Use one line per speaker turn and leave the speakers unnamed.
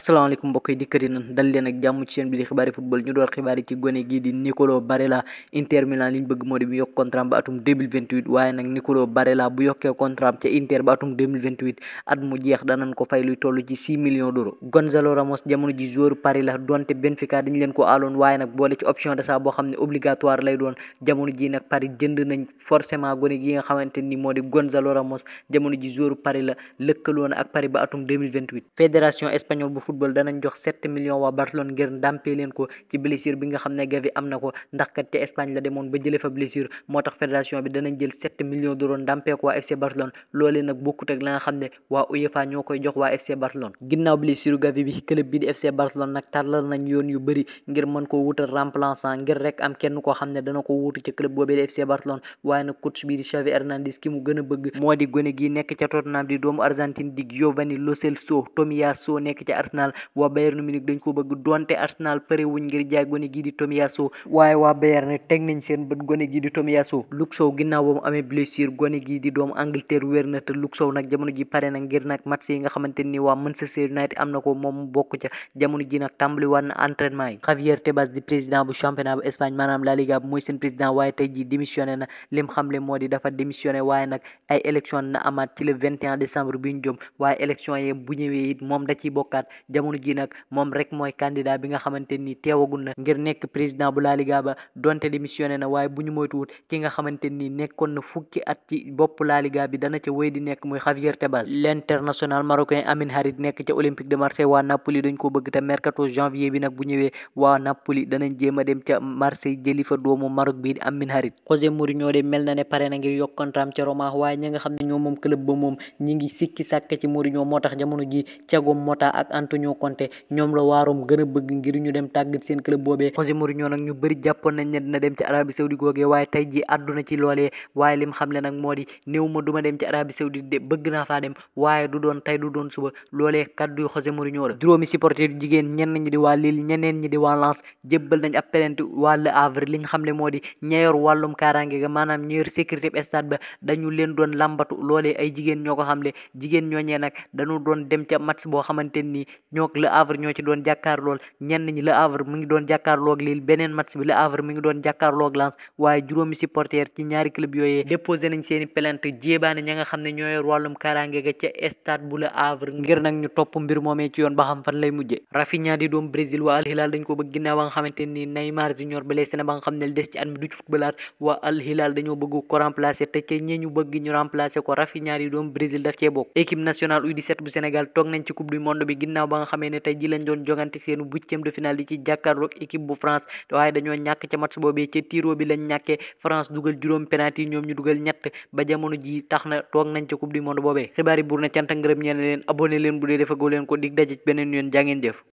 asalaamaaleykum mbokk yi dikkati nan dal leen ak jàmm ci chaîne bi di xibaari football ñu door xibaar yi ci gone gii di Nicolo Barella. Inter Milan li ñu bëgg moo di mu yokk contrat ba atum 2028 waaye nag Nicolo Barella bu yokkee contrat ca Inter ba atum 2028 at mu jeex danañ ko fay luy toll ci 6 millions d'euros. Gonzalo Ramos jamono ji joueur Paris la donte Benfica dañ leen ko aaloon waaye nag boole ci option d'achat boo xam ne obligatoire lay doon. Jamono ji nag Paris jënd nañ forcément gone gi nga xamante ni moo di Gonzalo Ramos. Jamono ji joueur Paris la lëkkaloo na ak Paris ba atum 2028. Fédération espagnole bu football danañ jox 7 millions waa Barcelone ngir ndàmpee leen ko ci blessure bi nga xam ne Gavi am na ko ndax kat ca Espagne la demoon ba jëlee fa blessure moo tax fédération bi danañ jël 7 millions d'euros ndàmpee ko waa FC Barcelone loolee nag bokkut ak la nga xam ne waa UEFA ñoo koy jox waa FC Barcelone. Ginnaaw blessure Gavi bi club bi di FC Barcelone nag tàllal nañ yoon yu bëri ngir mën koo wutal remplaçant ngir rek am kenn koo xam ne dana ko wuutu ci club boobee di FC Barcelone waaye nag coach bi di Xavi Hernandez ki mu gën a bëgg moo di gone gi nekk ca Tottenham di doomu Argentine di Giovanni Lo Celso Tomiyasu nekk ca Arsenal. waa Bayern Munich dañ ko bëgg donte Arsenal pare wuñ ngir jaay gone gii di Tomiyasu waaye waa Bayern teg nañ seen bët gone gii di Tomiyasu. Luke Shaw ginnaaw ba mu amee blessure gone gii di doomu Angleterre wér na te Luke Shaw nag jamono ji pare na ngir nag match yi nga xamante ni waa Manchester United am na ko moom bokk ca jamono ji nag tàmbali war na entraînement yi. Javier Tebas di président bu championnat bu Espagne maanaam La Liga mooy seen président waaye tey ji démissionné na lim xamle moo di dafa démissionné waaye nag ay élection na amaat ci le 21 décembre bi ñu jëm waaye élection yi bu ñëwee it moom da ciy bokkaat jamono ji nag moom rek mooy candidat bi nga xamante ni teewagul na ngir nekk président bu La Liga ba donte démissionné na waaye bu ñu moytuwut ki nga xamante ni nekkoon na fukki at ci bopp La Liga bi dana ca wéy di nekk muy Javier Tebas. L'international marocain Amin Harit nekk ca Olympique de Marseille waa Napoli dañ ko bëgg te mercato janvier bi nag bu ñëwee waa Napoli danañ jéem a dem ca Marseille jëli fa doomu Maroc bii di Amin Harit. José Mourinho de mel na ne pare na ngir yokk contrat ca Roma waaye ñi nga xam ne ñoo moom club ba moom ñi ngi sikki sàkk ci Mourinho moo tax jamono ji Thiago Motta ak Antonio Conte ñoom la waarom gën a bëgg ngir ñu dem tàggat seen club boobee. José Mourinho nag ñu bëri jàppoon nañ ne dina dem ci Arabie Saoudite googee waaye tey ji àdduna ci loolee waaye lim xamle nag moo di néew ma duma dem ci Arabie Saoudite de bëgg naa faa dem waaye du doon tey du doon suba loolee kaddu yu José Mourinho la. Juróomi supporter yu jigéen ñenn ñi di waa Lille ñeneen ñi di waa Lens jébbal nañ ab plainte waa Le Havre liñ xamle moo di ñeyor wàllum kaaraange ga maanaam ñeyor sécurité bi stade ba dañu leen doon lambatu loolee ay jigéen ñoo ko xamle jigéen ñooñee nag dañu doon dem ca match boo xamante ni ñoo Le Havre ñoo ci doon jàkkaarlool ñenn ñi Le Havre mu ngi doon jàkkaarloog Lille beneen match bi Le Havre mi ngi doon jàkkaarloog Lens waaye juróomi supporter ci ñaari club yooyee déposé nañ seeni plainte jéebaane ña nga xam ne ñoo yor wàllum kaaraange ga ca stade bu Le Havre ngir nag ñu topp mbir moomee ci yoon ba xam fan lay mujje. Rafinha di doom Brésil waa Al Hilal dañ ko bëgg ginnaaw ba nga xamante ni Neymar Junior blessé na ba nga xam ne des ci at mi du ci footballaat waa Al Hilal dañoo bëgg ko remplacer te ca ñi ñu bëgg ñu remplacer ko Rafinha di doom Brésil daf cee bokk. Équipe nationale U17 bu Sénégal toog nañ ci coupe du monde bi ginnaaw ba nga xamee ne tey ji lañ doon jogante seenu huitième de finale di ci jàkkaarloog équipe bu France waaye dañoo ñàkk ca match boobee ca tiro bi lañ ñàkkee France dugal juróom penalty ñoom ñu dugal ñett ba jamono ji tax na toog nañ ca coupe du monde boobee. Xibaar yi buur na cant ak ngërëm ñeen leen abonné leen bu dee defagoo leen ko dig daje beneen yoon jaa ngeen jëf.